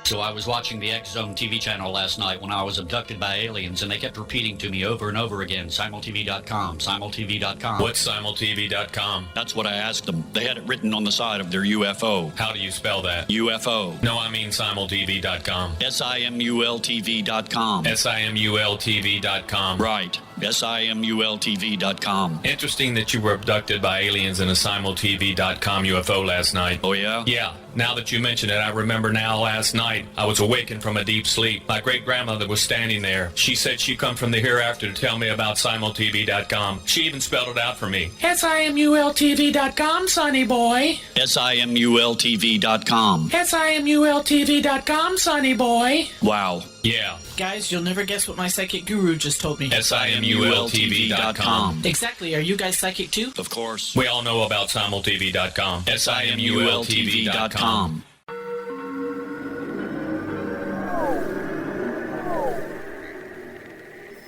So I was watching the X Zone TV channel last night when I was abducted by aliens, and they kept repeating to me over and over again, simultv.com, simultv.com. What's simultv.com? That's what I asked them. They had it written on the side of their UFO. How do you spell that? UFO. No, I mean simultv.com. simultv.com. simultv.com. Right. simultv.com. Interesting that you were abducted by aliens in a simultv.com UFO last night. Oh, yeah? Yeah. Now that you mention it, I remember now last night I was awakened from a deep sleep. My great-grandmother was standing there. She said she'd come from the hereafter to tell me about simultv.com. She even spelled it out for me. simultv.com, sonny boy. simultv.com. simultv.com, sonny boy. Wow. Yeah. Guys, you'll never guess what my psychic guru just told me. simultv.com. Exactly. Are you guys psychic too? Of course. We all know about simultv.com. simultv.com.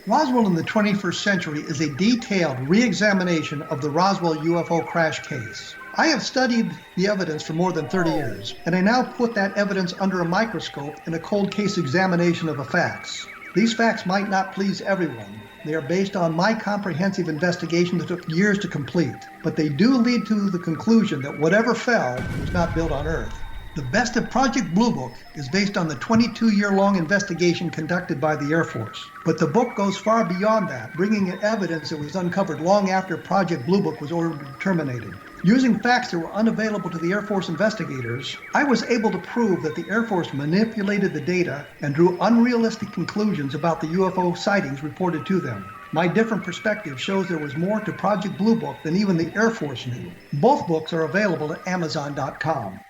Roswell in the 21st century is a detailed re-examination of the Roswell UFO crash case. I have studied the evidence for more than 30 years, and I now put that evidence under a microscope in a cold case examination of the facts. These facts might not please everyone. They are based on my comprehensive investigation that took years to complete, but they do lead to the conclusion that whatever fell was not built on Earth. The best of Project Blue Book is based on the 22-year-long investigation conducted by the Air Force. But the book goes far beyond that, bringing in evidence that was uncovered long after Project Blue Book was ordered terminated. Using facts that were unavailable to the Air Force investigators, I was able to prove that the Air Force manipulated the data and drew unrealistic conclusions about the UFO sightings reported to them. My different perspective shows there was more to Project Blue Book than even the Air Force knew. Both books are available at Amazon.com.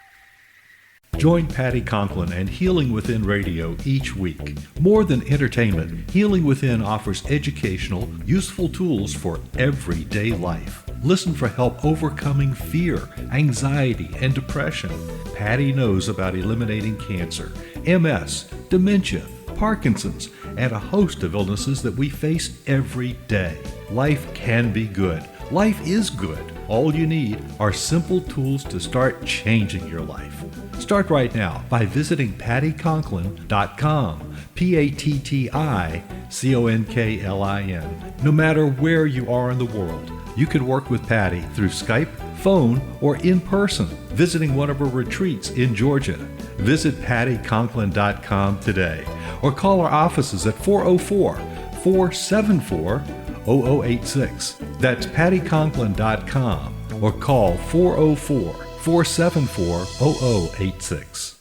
Join Patty Conklin and Healing Within Radio each week. More than entertainment, Healing Within offers educational, useful tools for everyday life. Listen for help overcoming fear, anxiety, and depression. Patty knows about eliminating cancer, MS, dementia, Parkinson's, and a host of illnesses that we face every day. Life can be good. Life is good. All you need are simple tools to start changing your life. Start right now by visiting pattyconklin.com, PATTICONKLIN. No matter where you are in the world, you can work with Patty through Skype, phone, or in person, visiting one of her retreats in Georgia. Visit pattyconklin.com today or call our offices at 404-474-0086. That's pattyconklin.com or call 404-474-0086.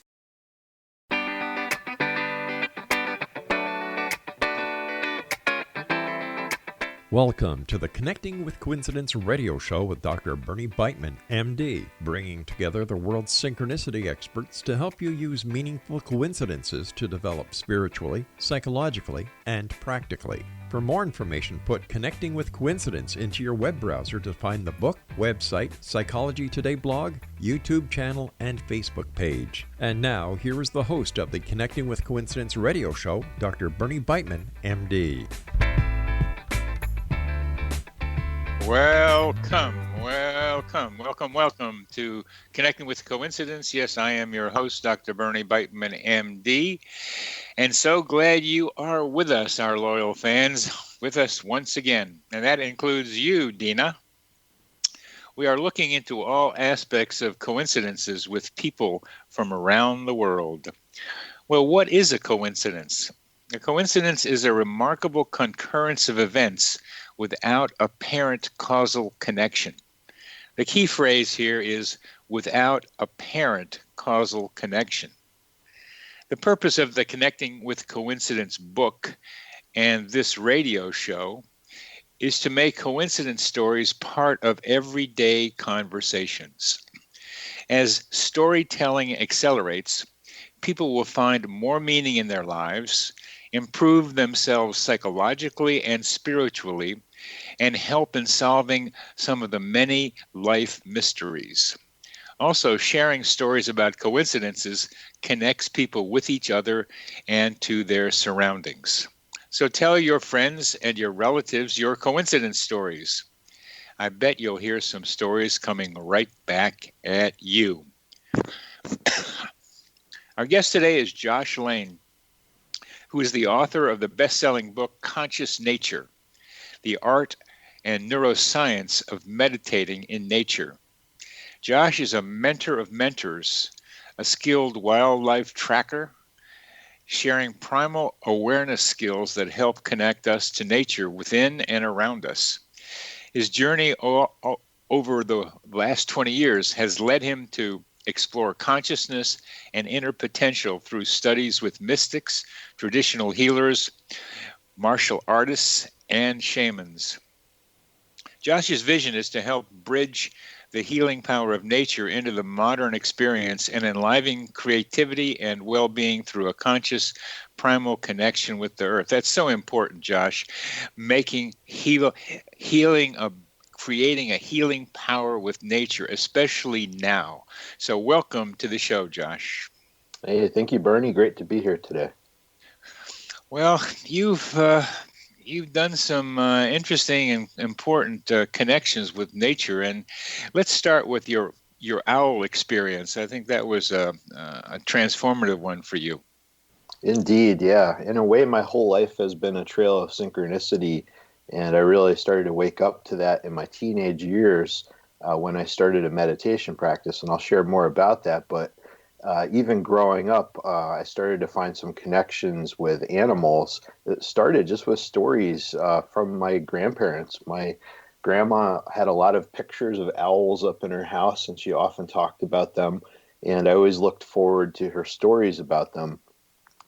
Welcome to the Connecting with Coincidence radio show with Dr. Bernie Beitman, MD, bringing together the world's synchronicity experts to help you use meaningful coincidences to develop spiritually, psychologically, and practically. For more information, put Connecting with Coincidence into your web browser to find the book, website, Psychology Today blog, YouTube channel, and Facebook page. And now, here is the host of the Connecting with Coincidence radio show, Dr. Bernie Beitman, MD. Welcome to Connecting with Coincidence. Yes, I am your host, Dr. Bernie Beitman, MD. And so glad you are with us, our loyal fans, with us once again. And that includes you, Dina. We are looking into all aspects of coincidences with people from around the world. Well, what is a coincidence? A coincidence is a remarkable concurrence of events without apparent causal connection. The key phrase here is without apparent causal connection. The purpose of the Connecting with Coincidence book and this radio show is to make coincidence stories part of everyday conversations. As storytelling accelerates, people will find more meaning in their lives, improve themselves psychologically and spiritually, and help in solving some of the many life mysteries. Also, sharing stories about coincidences connects people with each other and to their surroundings. So tell your friends and your relatives your coincidence stories. I bet you'll hear some stories coming right back at you. Our guest today is Josh Lane, who is the author of the best-selling book, Conscious Nature, The Art and Neuroscience of Meditating in Nature. Josh is a mentor of mentors, a skilled wildlife tracker, sharing primal awareness skills that help connect us to nature within and around us. His journey over the last 20 years has led him to explore consciousness and inner potential through studies with mystics, traditional healers, martial artists, and shamans. Josh's vision is to help bridge the healing power of nature into the modern experience and enlivening creativity and well-being through a conscious primal connection with the earth. That's so important, Josh. Creating a healing power with nature, especially now. So welcome to the show, Josh. Hey, thank you, Bernie. Great to be here today. Well, you've done some interesting and important connections with nature, and let's start with your owl experience. I think that was a transformative one for you. Indeed, yeah. In a way, my whole life has been a trail of synchronicity, and I really started to wake up to that in my teenage years when I started a meditation practice, and I'll share more about that. But even growing up, I started to find some connections with animals that started just with stories from my grandparents. My grandma had a lot of pictures of owls up in her house, and she often talked about them. And I always looked forward to her stories about them.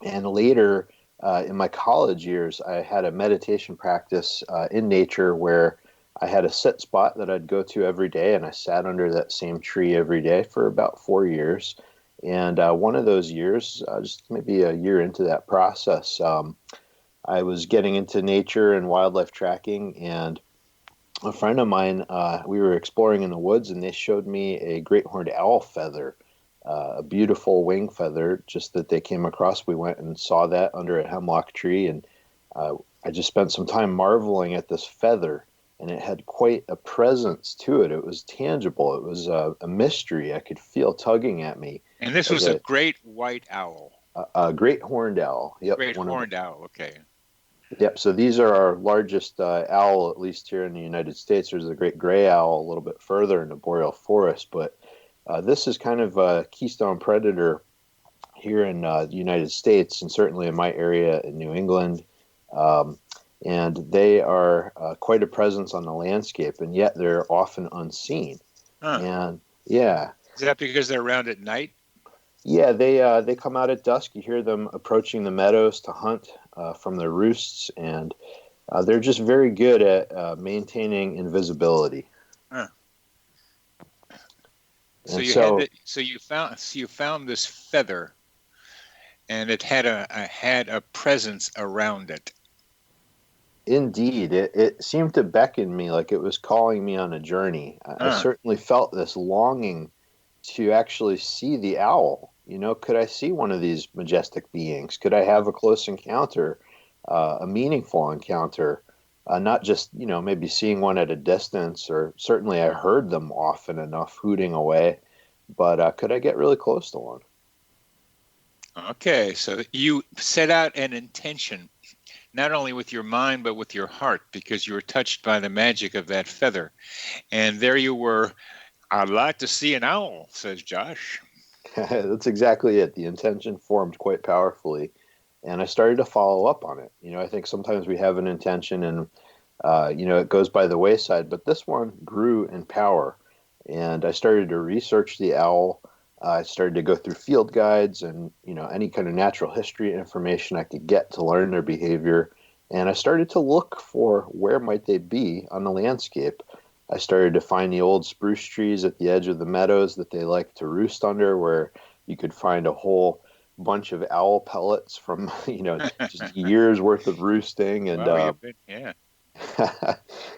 And later, in my college years, I had a meditation practice in nature where I had a sit spot that I'd go to every day, and I sat under that same tree every day for about 4 years. And one of those years, just maybe a year into that process, I was getting into nature and wildlife tracking, and a friend of mine, we were exploring in the woods, and they showed me a great horned owl feather, a beautiful wing feather, just that they came across. We went and saw that under a hemlock tree, and I just spent some time marveling at this feather, and it had quite a presence to it. It was tangible. It was a mystery. I could feel tugging at me. And this was a great white owl. A great horned owl. Yep. Great horned owl. Okay. Yep. So these are our largest owl, at least here in the United States. There's a great gray owl a little bit further in the boreal forest, but this is kind of a keystone predator here in the United States, and certainly in my area in New England. And they are quite a presence on the landscape, and yet they're often unseen. Huh. And yeah. Is that because they're around at night? Yeah, they come out at dusk. You hear them approaching the meadows to hunt from their roosts, and they're just very good at maintaining invisibility. Huh. So you found this feather, and it had a presence around it. Indeed, it seemed to beckon me, like it was calling me on a journey. I certainly felt this longing to actually see the owl. You know, could I see one of these majestic beings? Could I have a close encounter, a meaningful encounter? Not just, maybe seeing one at a distance, or certainly I heard them often enough hooting away, but could I get really close to one? Okay, so you set out an intention, not only with your mind, but with your heart, because you were touched by the magic of that feather. And there you were. I'd like to see an owl, says Josh. That's exactly it. The intention formed quite powerfully, and I started to follow up on it. I think sometimes we have an intention and, it goes by the wayside, but this one grew in power. And I started to research the owl. I started to go through field guides and, any kind of natural history information I could get to learn their behavior. And I started to look for where might they be on the landscape. I started to find the old spruce trees at the edge of the meadows that they like to roost under, where you could find a whole bunch of owl pellets from, just years worth of roosting. And yeah.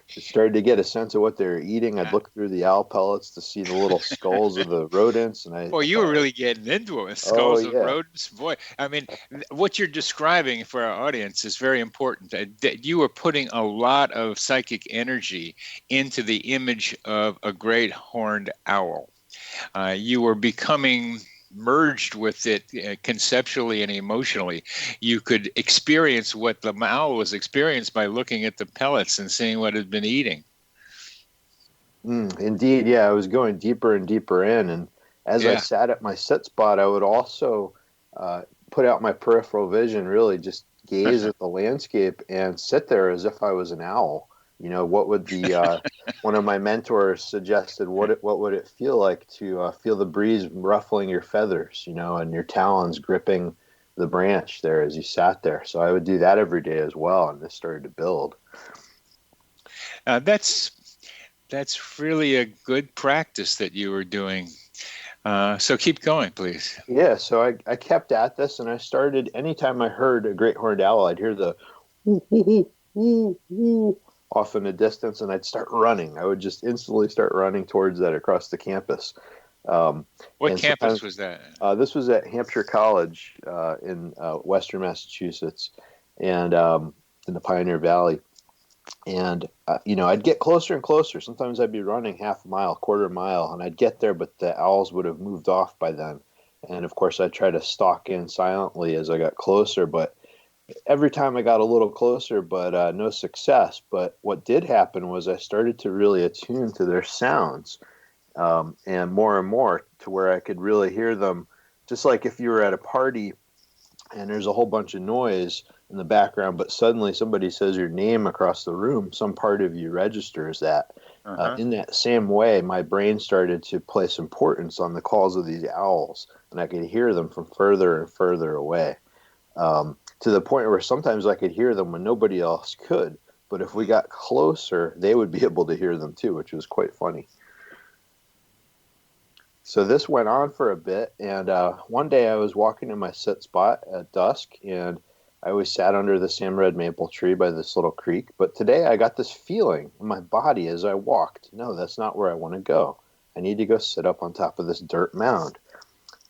Started to get a sense of what they were eating. I'd look through the owl pellets to see the little skulls of the rodents. And you were really getting into it. Skulls of rodents. Boy, I mean, what you're describing for our audience is very important. That you were putting a lot of psychic energy into the image of a great horned owl. You were becoming merged with it conceptually and emotionally. You could experience what the owl was experienced by looking at the pellets and seeing what it had been eating. Indeed, yeah, I was going deeper and deeper in, and as I sat at my sit spot, I would also put out my peripheral vision, really just gaze at the landscape and sit there as if I was an owl. You know, what would the one of my mentors suggested? What would it feel like to feel the breeze ruffling your feathers, you know, and your talons gripping the branch there as you sat there? So I would do that every day as well, and this started to build. That's really a good practice that you were doing. So keep going, please. Yeah, so I kept at this, and I started, anytime I heard a great horned owl, I'd hear the woo, woo, woo, woo, off in the distance, and I'd start running. I would just instantly start running towards that across the campus. What campus was that? This was at Hampshire College in Western Massachusetts, and in the Pioneer Valley. And, you know, I'd get closer and closer. Sometimes I'd be running half a mile, quarter mile, and I'd get there, but the owls would have moved off by then. And, of course, I'd try to stalk in silently as I got closer, but every time I got a little closer, but no success. But what did happen was I started to really attune to their sounds, and more to where I could really hear them, just like if you were at a party and there's a whole bunch of noise in the background, but suddenly somebody says your name across the room, some part of you registers that. In that same way, my brain started to place importance on the calls of these owls, and I could hear them from further and further away, to the point where sometimes I could hear them when nobody else could. But if we got closer, they would be able to hear them too, which was quite funny. So this went on for a bit, and one day I was walking in my sit spot at dusk, and I always sat under the Sam Red maple tree by this little creek. But today I got this feeling in my body as I walked. No, that's not where I want to go. I need to go sit up on top of this dirt mound.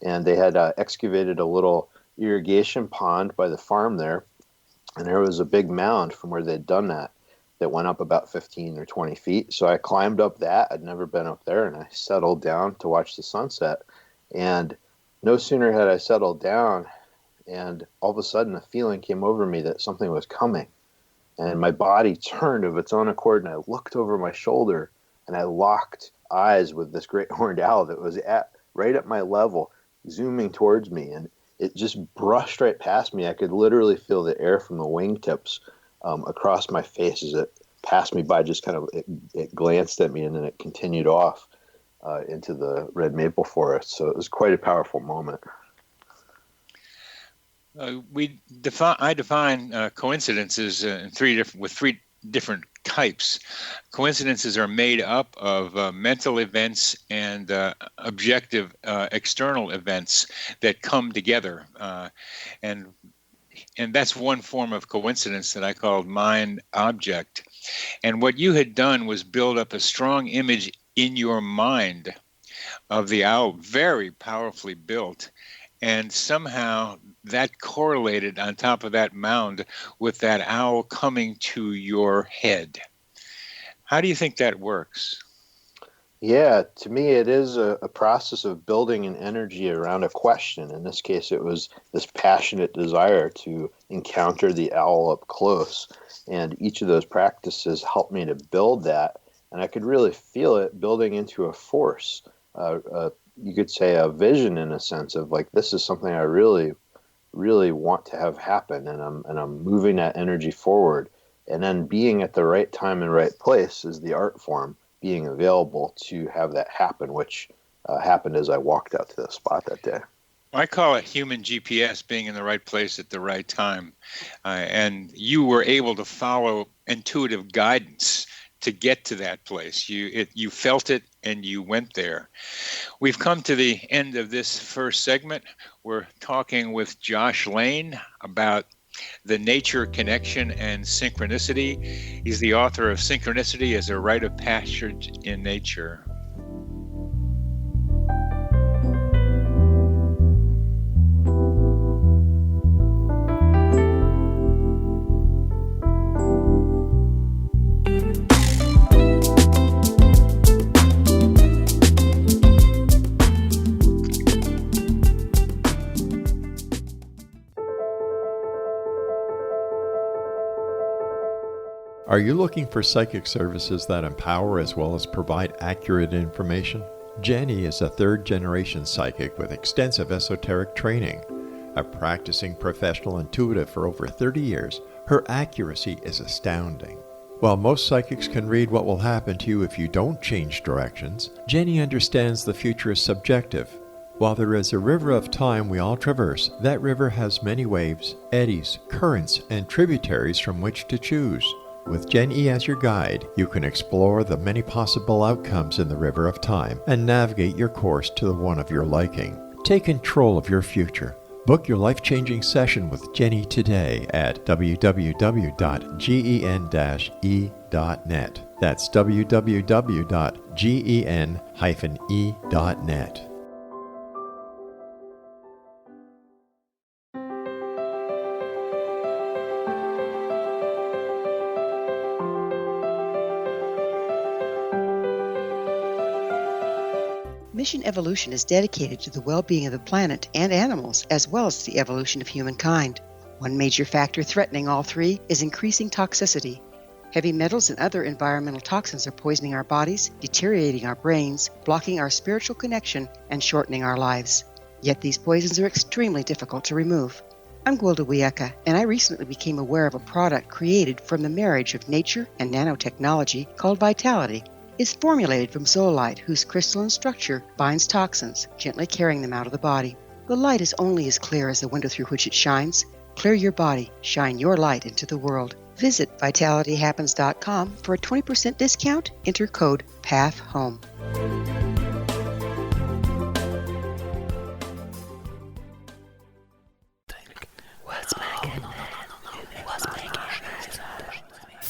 And they had excavated a little irrigation pond by the farm there. And there was a big mound from where they'd done that went up about 15 or 20 feet. So I climbed up that. I'd never been up there, and I settled down to watch the sunset. And no sooner had I settled down, and all of a sudden a feeling came over me that something was coming. And my body turned of its own accord, and I looked over my shoulder, and I locked eyes with this great horned owl that was right at my level, zooming towards me. And it just brushed right past me. I could literally feel the air from the wingtips across my face as it passed me by. Just kind of, it glanced at me, and then it continued off into the red maple forest. So it was quite a powerful moment. I define coincidences with three different types. Coincidences are made up of mental events and objective external events that come together, and that's one form of coincidence that I called mind object. And what you had done was build up a strong image in your mind of the owl, very powerfully built, and somehow that correlated on top of that mound with that owl coming to your head. How do you think that works? Yeah, to me, it is a process of building an energy around a question. In this case, it was this passionate desire to encounter the owl up close. And each of those practices helped me to build that. And I could really feel it building into a force. You could say a vision, in a sense of like, this is something I really, really want to have happen. And I'm moving that energy forward. And then being at the right time and right place is the art form, being available to have that happen, which happened as I walked out to the spot that day. I call it human GPS, being in the right place at the right time. And you were able to follow intuitive guidance to get to that place. You felt it and you went there. We've come to the end of this first segment. We're talking with Josh Lane about the nature connection and synchronicity. He's the author of Synchronicity as a Rite of Passage in Nature. Are you looking for psychic services that empower as well as provide accurate information? Jenny is a third-generation psychic with extensive esoteric training. A practicing professional intuitive for over 30 years, her accuracy is astounding. While most psychics can read what will happen to you if you don't change directions, Jenny understands the future is subjective. While there is a river of time we all traverse, that river has many waves, eddies, currents, and tributaries from which to choose. With Jenny as your guide, you can explore the many possible outcomes in the river of time and navigate your course to the one of your liking. Take control of your future. Book your life-changing session with Jenny today at www.gen-e.net. That's www.gen-e.net. Mission Evolution is dedicated to the well-being of the planet and animals, as well as the evolution of humankind. One major factor threatening all three is increasing toxicity. Heavy metals and other environmental toxins are poisoning our bodies, deteriorating our brains, blocking our spiritual connection, and shortening our lives. Yet these poisons are extremely difficult to remove. I'm Gwilda Wiyaka, and I recently became aware of a product created from the marriage of nature and nanotechnology called Vitality. It's formulated from zoolite, whose crystalline structure binds toxins, gently carrying them out of the body. The light is only as clear as the window through which it shines. Clear your body, shine your light into the world. Visit vitalityhappens.com for a 20% discount. Enter code PATHHOME.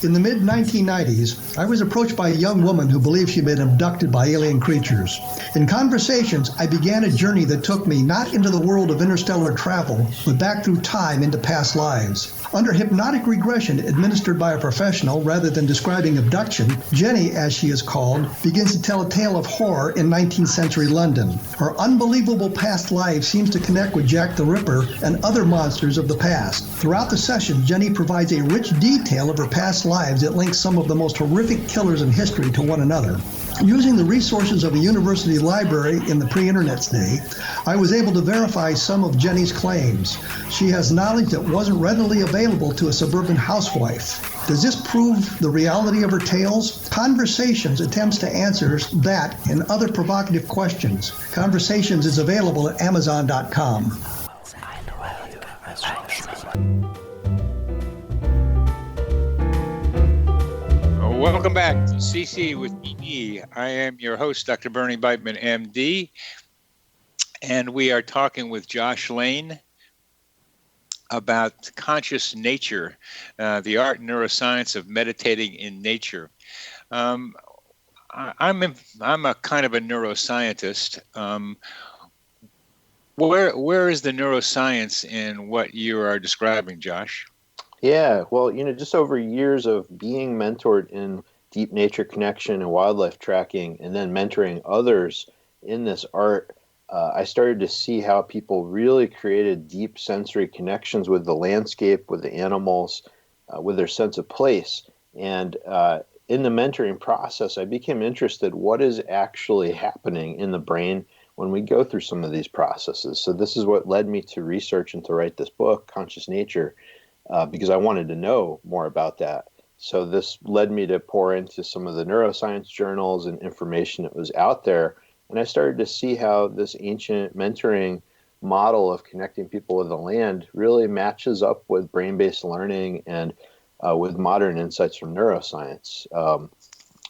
In the mid-1990s, I was approached by a young woman who believed she'd been abducted by alien creatures. In conversations, I began a journey that took me not into the world of interstellar travel, but back through time into past lives. Under hypnotic regression administered by a professional rather than describing abduction, Jenny, as she is called, begins to tell a tale of horror in 19th century London. Her unbelievable past life seems to connect with Jack the Ripper and other monsters of the past. Throughout the session, Jenny provides a rich detail of her past lives that links some of the most horrific killers in history to one another. Using the resources of a university library in the pre-internet's day, I was able to verify some of Jenny's claims. She has knowledge that wasn't readily available to a suburban housewife. Does this prove the reality of her tales? Conversations attempts to answer that and other provocative questions. Conversations is available at Amazon.com. Welcome back to CC with me. I am your host, Dr. Bernie Beitman, MD, and we are talking with Josh Lane about conscious nature, the art and neuroscience of meditating in nature. I'm a kind of a neuroscientist. Where is the neuroscience in what you are describing, Josh? Yeah, well, just over years of being mentored in deep nature connection and wildlife tracking, and then mentoring others in this art, I started to see how people really created deep sensory connections with the landscape, with the animals, with their sense of place. And in the mentoring process, I became interested what is actually happening in the brain when we go through some of these processes. So this is what led me to research and to write this book, Conscious Nature, because I wanted to know more about that. So this led me to pour into some of the neuroscience journals and information that was out there. And I started to see how this ancient mentoring model of connecting people with the land really matches up with brain-based learning and with modern insights from neuroscience.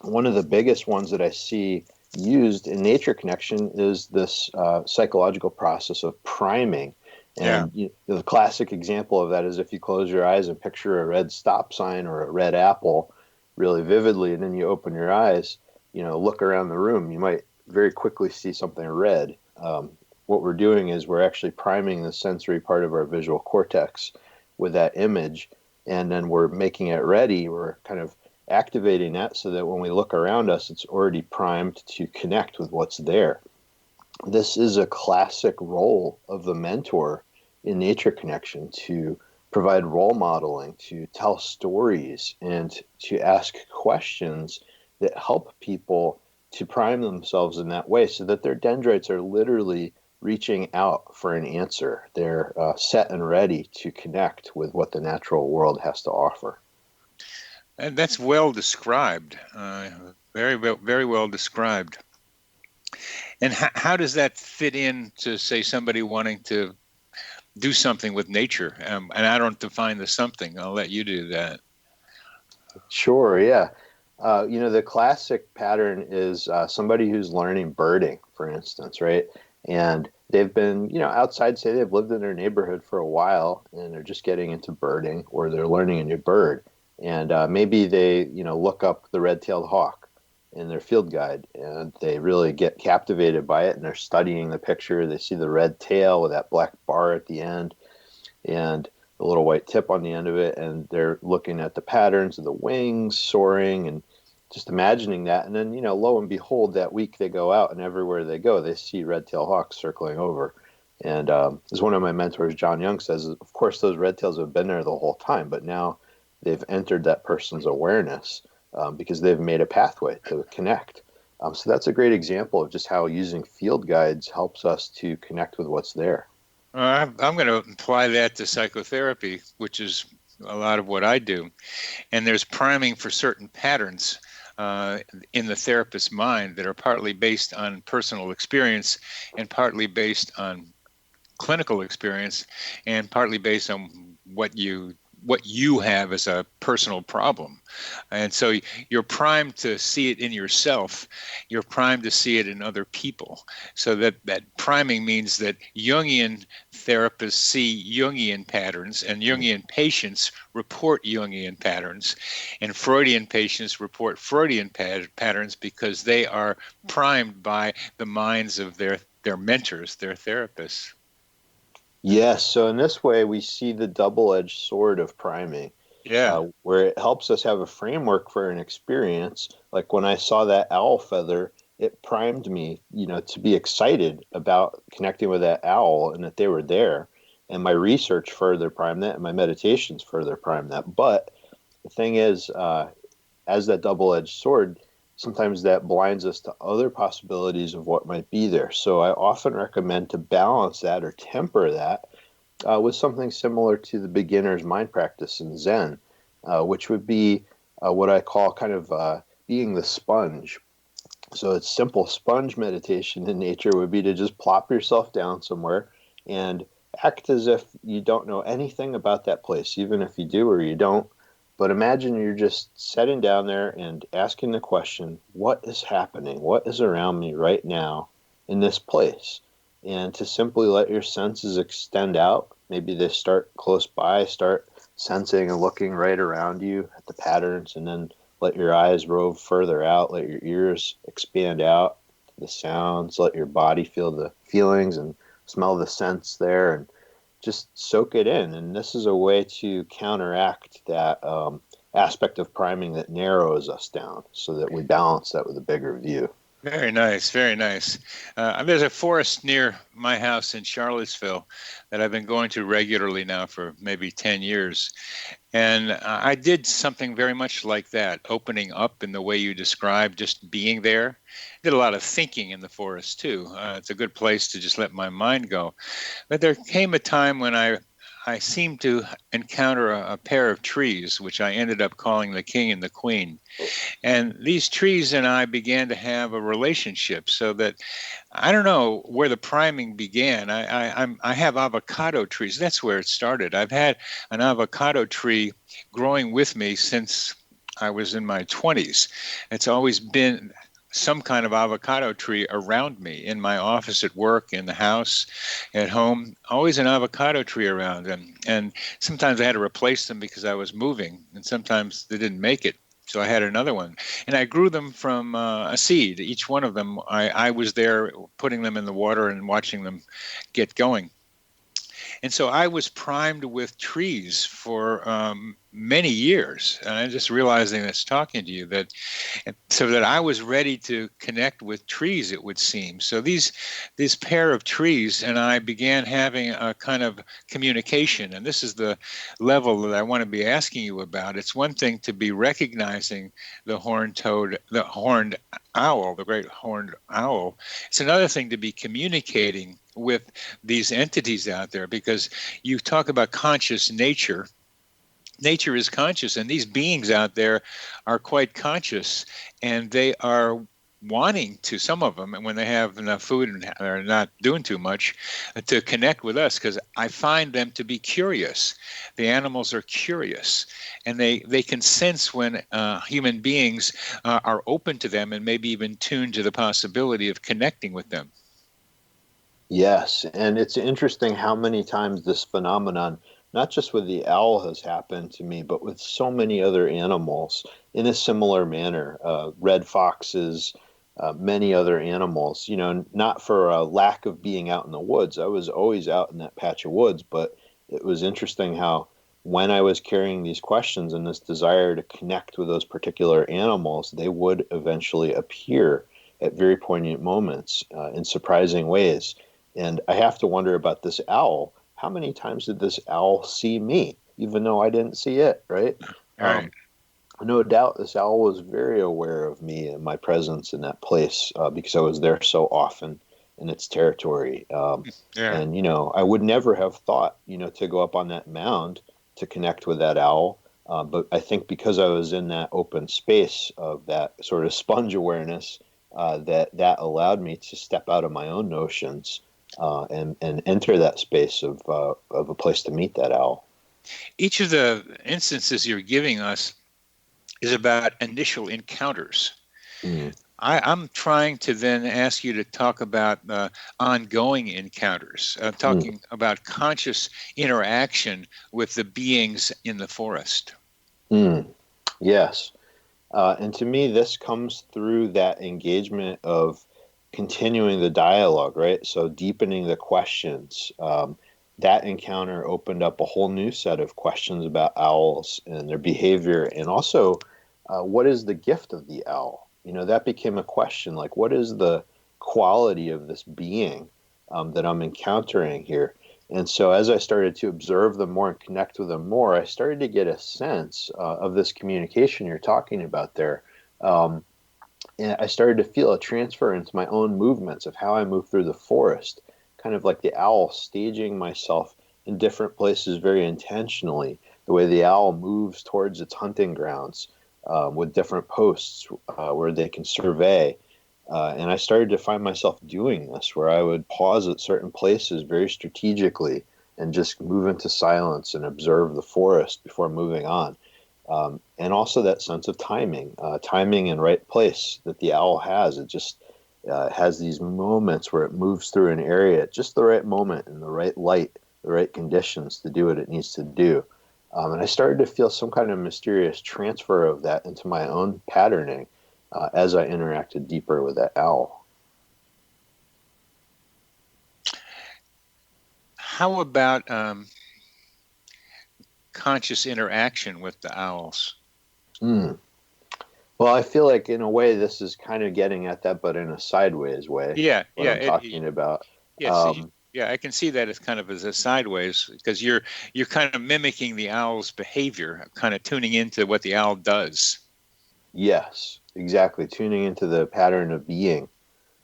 One of the biggest ones that I see used in nature connection is this psychological process of priming. And the classic example of that is if you close your eyes and picture a red stop sign or a red apple really vividly, and then you open your eyes, look around the room, you might very quickly see something red. What we're doing is we're actually priming the sensory part of our visual cortex with that image, and then we're making it ready. We're kind of activating that so that when we look around us, it's already primed to connect with what's there. This is a classic role of the mentor in nature connection, to provide role modeling, to tell stories, and to ask questions that help people to prime themselves in that way so that their dendrites are literally reaching out for an answer. They're set and ready to connect with what the natural world has to offer. And that's well described, very well described. And how does that fit in to, say, somebody wanting to do something with nature? And I don't define the something. I'll let you do that. Sure, yeah. The classic pattern is somebody who's learning birding, for instance, right? And they've been, outside, say they've lived in their neighborhood for a while and they're just getting into birding, or they're learning a new bird. And maybe they, look up the red-tailed hawk in their field guide and they really get captivated by it, and they're studying the picture. They see the red tail with that black bar at the end and the little white tip on the end of it, and they're looking at the patterns of the wings soaring and just imagining that. And then, lo and behold, that week they go out and everywhere they go, they see red-tailed hawks circling over. And as one of my mentors, John Young, says, of course, those red tails have been there the whole time, but now they've entered that person's awareness because they've made a pathway to connect. So that's a great example of just how using field guides helps us to connect with what's there. I'm going to apply that to psychotherapy, which is a lot of what I do. And there's priming for certain patterns in the therapist's mind that are partly based on personal experience and partly based on clinical experience and partly based on what you have as a personal problem. And so you're primed to see it in yourself. You're primed to see it in other people. So that priming means that Jungian therapists see Jungian patterns, and Jungian patients report Jungian patterns, and Freudian patients report Freudian patterns because they are primed by the minds of their mentors, their therapists. Yes. So in this way, we see the double-edged sword of priming, where it helps us have a framework for an experience. Like when I saw that owl feather, it primed me, to be excited about connecting with that owl and that they were there. And my research further primed that, and my meditations further primed that. But the thing is, as that double-edged sword, sometimes that blinds us to other possibilities of what might be there. So I often recommend to balance that or temper that with something similar to the beginner's mind practice in Zen, which would be what I call kind of being the sponge. So it's simple sponge meditation in nature would be to just plop yourself down somewhere and act as if you don't know anything about that place, even if you do or you don't. But imagine you're just sitting down there and asking the question, what is happening? What is around me right now in this place? And to simply let your senses extend out. Maybe they start close by, start sensing and looking right around you at the patterns, and then let your eyes rove further out, let your ears expand out to the sounds, let your body feel the feelings and smell the scents there, and just soak it in. And this is a way to counteract that aspect of priming that narrows us down so that we balance that with a bigger view. Very nice, very nice. There's a forest near my house in Charlottesville that I've been going to regularly now for maybe 10 years. And I did something very much like that, opening up in the way you described, just being there. Did a lot of thinking in the forest, too. It's a good place to just let my mind go. But there came a time when I seemed to encounter a pair of trees, which I ended up calling the king and the queen. And these trees and I began to have a relationship, so that I don't know where the priming began. I have avocado trees. That's where it started. I've had an avocado tree growing with me since I was in my 20s. It's always been some kind of avocado tree around me, in my office, at work, in the house, at home, always an avocado tree around. And sometimes I had to replace them because I was moving, and sometimes they didn't make it. So I had another one. And I grew them from a seed. Each one of them, I was there putting them in the water and watching them get going. And so I was primed with trees for many years. And I'm just realizing this talking to you so that I was ready to connect with trees, it would seem. So this pair of trees and I began having a kind of communication. And this is the level that I want to be asking you about. It's one thing to be recognizing the horned owl, the great horned owl. It's another thing to be communicating with these entities out there, because you talk about conscious nature. Nature is conscious, and these beings out there are quite conscious, and they are wanting to, some of them, and when they have enough food and are not doing too much, to connect with us, because I find them to be curious. The animals are curious, and they can sense when human beings are open to them and maybe even tuned to the possibility of connecting with them. Yes, and it's interesting how many times this phenomenon, not just with the owl, has happened to me, but with so many other animals in a similar manner. Red foxes, many other animals, not for a lack of being out in the woods. I was always out in that patch of woods, but it was interesting how when I was carrying these questions and this desire to connect with those particular animals, they would eventually appear at very poignant moments in surprising ways. And I have to wonder about this owl. How many times did this owl see me, even though I didn't see it, right? Right. No doubt this owl was very aware of me and my presence in that place because I was there so often in its territory. And, I would never have thought, to go up on that mound to connect with that owl. But I think because I was in that open space of that sort of sponge awareness, that allowed me to step out of my own notions and enter that space of a place to meet that owl. Each of the instances you're giving us is about initial encounters. I'm trying to then ask you to talk about ongoing encounters, talking about conscious interaction with the beings in the forest. Yes. And to me, this comes through that engagement of continuing the dialogue, right? So deepening the questions. That encounter opened up a whole new set of questions about owls and their behavior, and also what is the gift of the owl? That became a question, like what is the quality of this being that I'm encountering here? And so as I started to observe them more and connect with them more, I started to get a sense of this communication you're talking about there. And I started to feel a transfer into my own movements of how I move through the forest, kind of like the owl staging myself in different places very intentionally, the way the owl moves towards its hunting grounds with different posts where they can survey. And I started to find myself doing this, where I would pause at certain places very strategically and just move into silence and observe the forest before moving on. And also that sense of timing and right place that the owl has. It just has these moments where it moves through an area at just the right moment in the right light, the right conditions to do what it needs to do. And I started to feel some kind of mysterious transfer of that into my own patterning as I interacted deeper with that owl. How about conscious interaction with the owls? Well, I feel like in a way this is kind of getting at that, but in a sideways way. I'm talking about. Yeah, I can see that as kind of as a sideways, because you're kind of mimicking the owl's behavior, kind of tuning into what the owl does. Yes, exactly. Tuning into the pattern of being.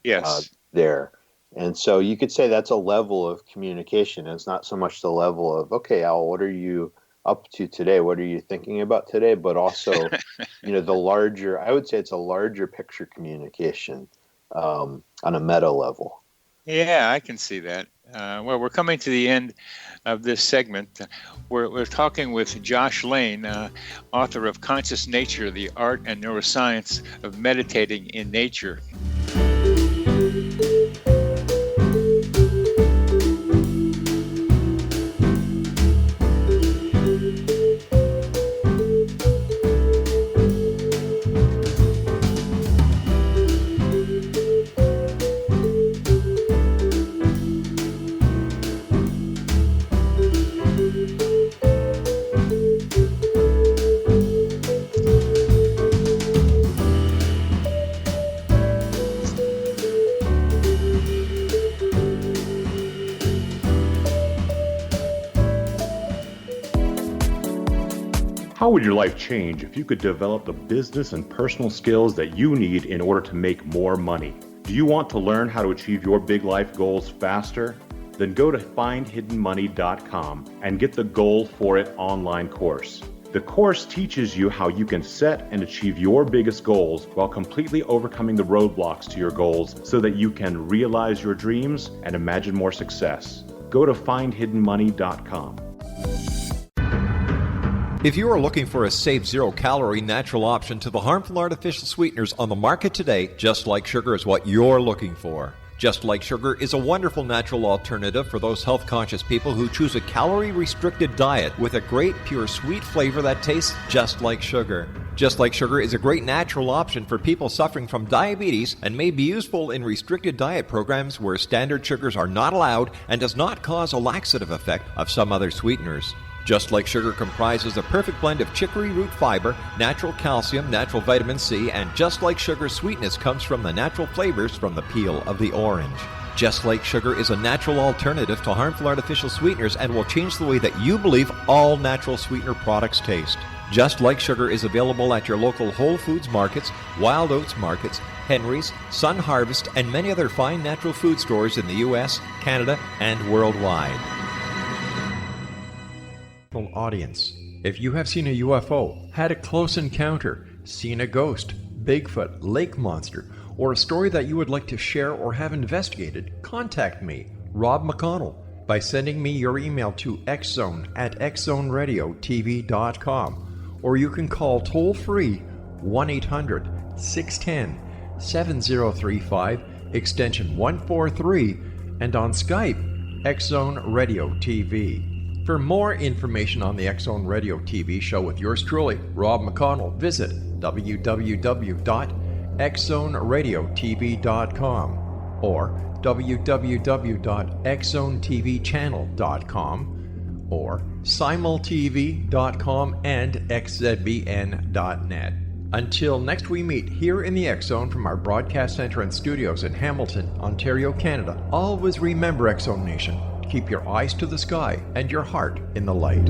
Yes. There. And so you could say that's a level of communication. It's not so much the level of, okay, owl, what are you up to today? What are you thinking about today? But also, the larger, I would say it's a larger picture communication on a meta level. Yeah, I can see that. Well, we're coming to the end of this segment. We're talking with Josh Lane, author of Conscious Nature, the Art and Neuroscience of Meditating in Nature. How would your life change if you could develop the business and personal skills that you need in order to make more money? Do you want to learn how to achieve your big life goals faster? Then go to findhiddenmoney.com and get the Goal for It online course. The course teaches you how you can set and achieve your biggest goals while completely overcoming the roadblocks to your goals so that you can realize your dreams and imagine more success. Go to findhiddenmoney.com. If you are looking for a safe, zero-calorie natural option to the harmful artificial sweeteners on the market today, Just Like Sugar is what you're looking for. Just Like Sugar is a wonderful natural alternative for those health-conscious people who choose a calorie-restricted diet with a great, pure, sweet flavor that tastes just like sugar. Just Like Sugar is a great natural option for people suffering from diabetes and may be useful in restricted diet programs where standard sugars are not allowed and does not cause a laxative effect of some other sweeteners. Just Like Sugar comprises a perfect blend of chicory root fiber, natural calcium, natural vitamin C, and Just Like Sugar's sweetness comes from the natural flavors from the peel of the orange. Just Like Sugar is a natural alternative to harmful artificial sweeteners and will change the way that you believe all natural sweetener products taste. Just Like Sugar is available at your local Whole Foods markets, Wild Oats markets, Henry's, Sun Harvest, and many other fine natural food stores in the U.S., Canada, and worldwide. Audience. If you have seen a UFO, had a close encounter, seen a ghost, Bigfoot, lake monster, or a story that you would like to share or have investigated, contact me, Rob McConnell, by sending me your email to xzone@xzoneradiotv.com, or you can call toll-free 1-800-610-7035, extension 143, and on Skype, X-Zone Radio TV. For more information on the X-Zone Radio TV show with yours truly, Rob McConnell, visit www.xzoneradiotv.com or www.xzonetvchannel.com or simultv.com and xzbn.net. Until next we meet here in the X-Zone from our broadcast center and studios in Hamilton, Ontario, Canada, always remember, X-Zone Nation, keep your eyes to the sky and your heart in the light.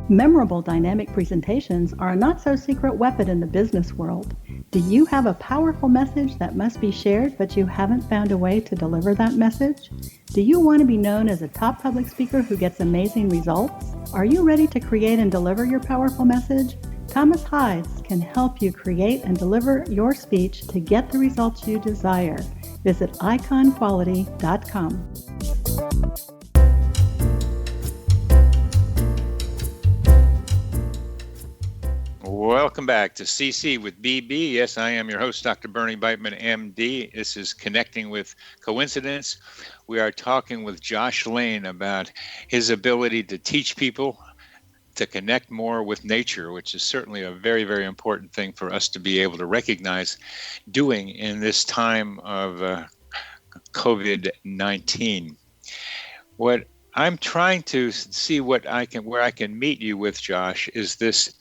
Memorable dynamic presentations are a not-so-secret weapon in the business world. Do you have a powerful message that must be shared, but you haven't found a way to deliver that message? Do you want to be known as a top public speaker who gets amazing results? Are you ready to create and deliver your powerful message? Thomas Hides can help you create and deliver your speech to get the results you desire. Visit iconquality.com. Welcome back to CC with BB. Yes, I am your host, Dr. Bernie Beitman, MD. This is Connecting with Coincidence. We are talking with Josh Lane about his ability to teach people to connect more with nature, which is certainly a very, very important thing for us to be able to recognize doing in this time of COVID-19. What I'm trying to see where I can meet you with, Josh, is this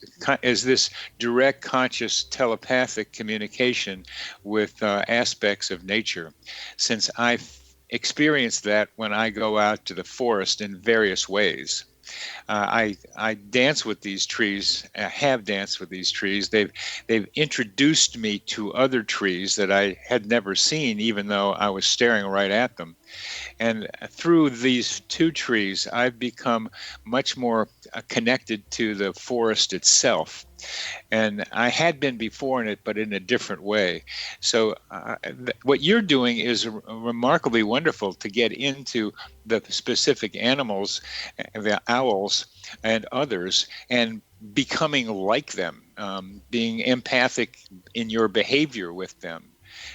direct, conscious, telepathic communication with aspects of nature. Since I've experienced that when I go out to the forest in various ways. I dance with these trees. I have danced with these trees. They've introduced me to other trees that I had never seen, even though I was staring right at them. And through these two trees, I've become much more connected to the forest itself. And I had been before in it, but in a different way. So what you're doing is remarkably wonderful to get into the specific animals, the owls and others, and becoming like them, being empathic in your behavior with them.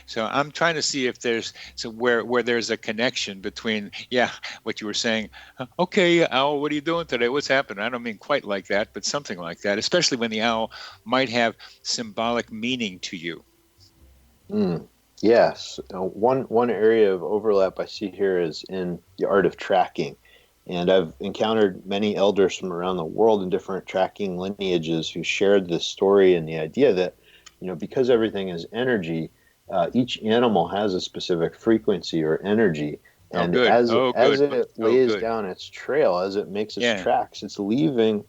So I'm trying to see if there's where there's a connection between, what you were saying, okay, owl, what are you doing today? What's happening? I don't mean quite like that, but something like that, especially when the owl might have symbolic meaning to you. Yes. One area of overlap I see here is in the art of tracking. And I've encountered many elders from around the world in different tracking lineages who shared this story and the idea that because everything is energy, each animal has a specific frequency or energy. And as it lays down its trail, as it makes its tracks, it's leaving,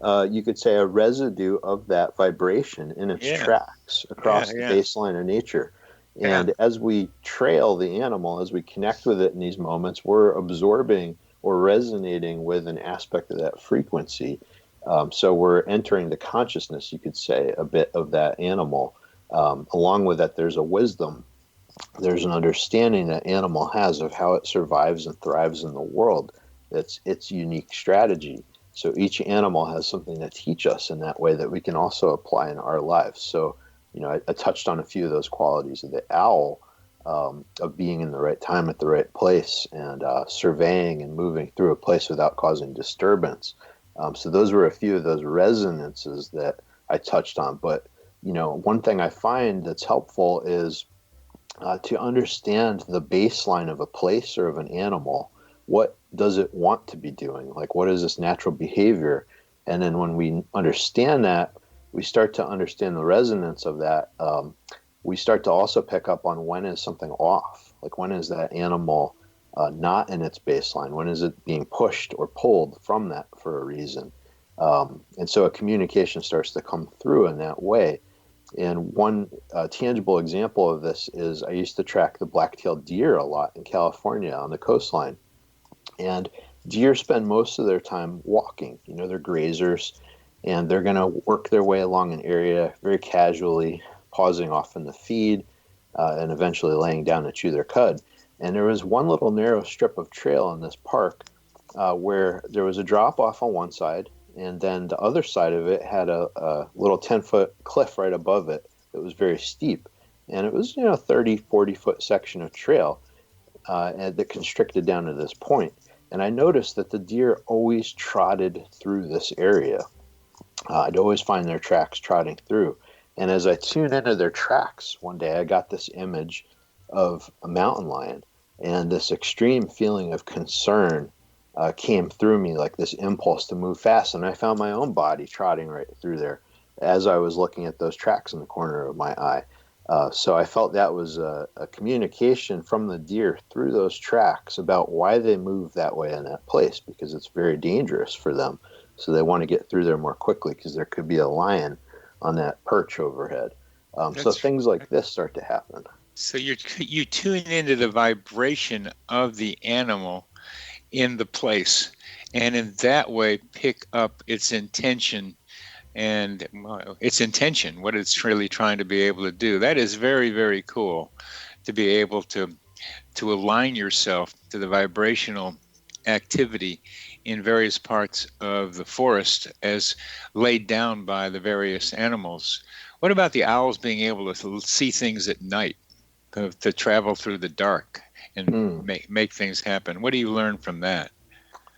you could say, a residue of that vibration in its tracks across the baseline of nature. And as we trail the animal, as we connect with it in these moments, we're absorbing or resonating with an aspect of that frequency. So we're entering the consciousness, you could say, a bit of that animal. Along with that, there's a wisdom. There's an understanding that animal has of how it survives and thrives in the world. That's its unique strategy. So each animal has something to teach us in that way that we can also apply in our lives. So, I touched on a few of those qualities of the owl, of being in the right time at the right place and surveying and moving through a place without causing disturbance. So those were a few of those resonances that I touched on. But, one thing I find that's helpful is to understand the baseline of a place or of an animal. What does it want to be doing? Like, what is this natural behavior? And then when we understand that, we start to understand the resonance of that. We start to also pick up on when is something off. Like, when is that animal not in its baseline? When is it being pushed or pulled from that for a reason? And so a communication starts to come through in that way. And one tangible example of this is I used to track the black-tailed deer a lot in California on the coastline. And deer spend most of their time walking. They're grazers, and they're going to work their way along an area very casually, pausing often to feed, and eventually laying down to chew their cud. And there was one little narrow strip of trail in this park where there was a drop-off on one side, and then the other side of it had a little 10-foot cliff right above it that was very steep. And it was, 30, 40-foot section of trail that constricted down to this point. And I noticed that the deer always trotted through this area. I'd always find their tracks trotting through. And as I tuned into their tracks, one day I got this image of a mountain lion, and this extreme feeling of concern came through me, like this impulse to move fast. And I found my own body trotting right through there as I was looking at those tracks in the corner of my eye. So I felt that was a communication from the deer through those tracks about why they move that way in that place, because it's very dangerous for them. So they want to get through there more quickly because there could be a lion on that perch overhead. So things like this start to happen. So you tune into the vibration of the animal in the place, and in that way pick up its intention and what it's really trying to be able to do. That is very, very cool, to be able to align yourself to the vibrational activity in various parts of the forest as laid down by the various animals. What about the owls being able to see things at night, to travel through the dark and make things happen? What do you learn from that?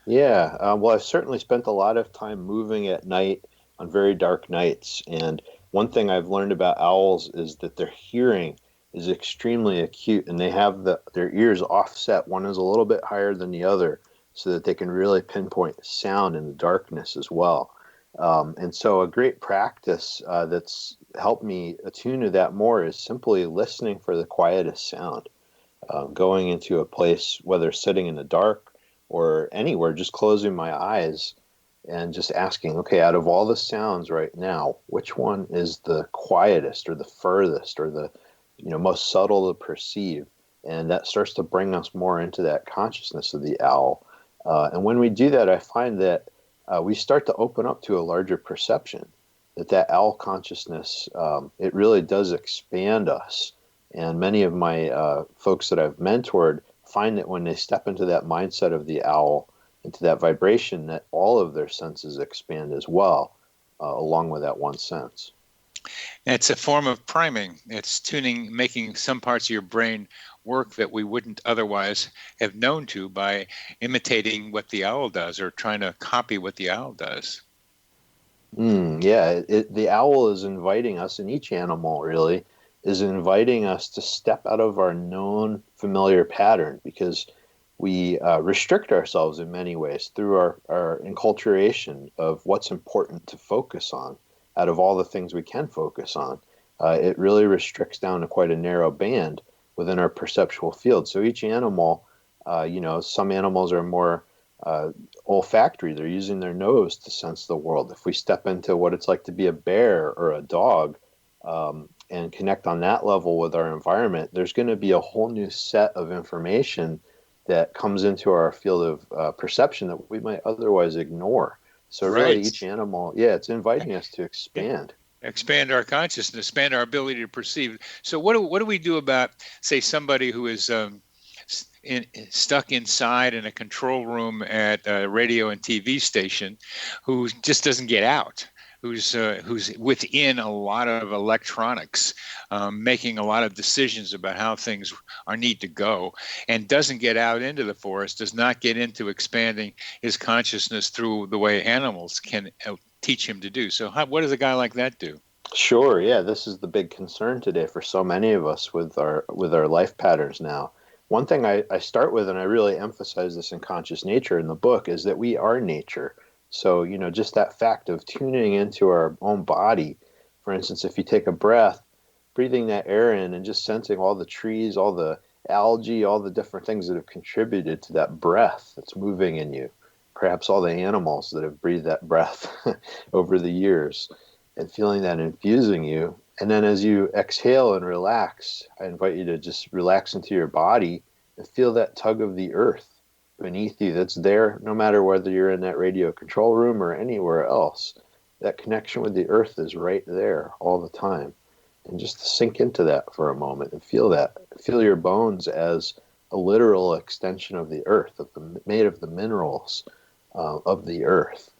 Yeah, well, I've certainly spent a lot of time moving at night on very dark nights. And one thing I've learned about owls is that their hearing is extremely acute, and they have their ears offset. One is a little bit higher than the other, so that they can really pinpoint sound in the darkness as well. And so a great practice that's helped me attune to that more is simply listening for the quietest sound. Going into a place, whether sitting in the dark or anywhere, just closing my eyes and just asking, okay, out of all the sounds right now, which one is the quietest or the furthest or the most subtle to perceive? And that starts to bring us more into that consciousness of the owl. And when we do that, I find that we start to open up to a larger perception, that owl consciousness, it really does expand us. And many of my folks that I've mentored find that when they step into that mindset of the owl, into that vibration, that all of their senses expand as well, along with that one sense. It's a form of priming. It's tuning, making some parts of your brain work that we wouldn't otherwise have known to by imitating what the owl does or trying to copy what the owl does. The owl is inviting us, and each animal really is inviting us to step out of our known familiar pattern, because we restrict ourselves in many ways through our enculturation of what's important to focus on out of all the things we can focus on. it really restricts down to quite a narrow band within our perceptual field. So each animal, some animals are more olfactory. They're using their nose to sense the world. If we step into what it's like to be a bear or a dog and connect on that level with our environment, there's going to be a whole new set of information that comes into our field of perception that we might otherwise ignore. So really each animal, it's inviting us to expand. Expand our consciousness, expand our ability to perceive. So what do we do about, say, somebody who is stuck inside in a control room at a radio and TV station, who just doesn't get out, who's within a lot of electronics, making a lot of decisions about how things need to go, and doesn't get out into the forest, does not get into expanding his consciousness through the way animals can teach him to do. So what does a guy like that do? Sure, yeah, this is the big concern today for so many of us with our life patterns now. One thing I start with, and I really emphasize this in Conscious Nature in the book, is that we are nature. So, just that fact of tuning into our own body. For instance, if you take a breath, breathing that air in and just sensing all the trees, all the algae, all the different things that have contributed to that breath that's moving in you. Perhaps all the animals that have breathed that breath over the years, and feeling that infusing you. And then as you exhale and relax, I invite you to just relax into your body and feel that tug of the earth beneath you that's there, no matter whether you're in that radio control room or anywhere else. That connection with the earth is right there all the time. And just to sink into that for a moment and feel that. Feel your bones as a literal extension of the earth, made of the minerals of the earth.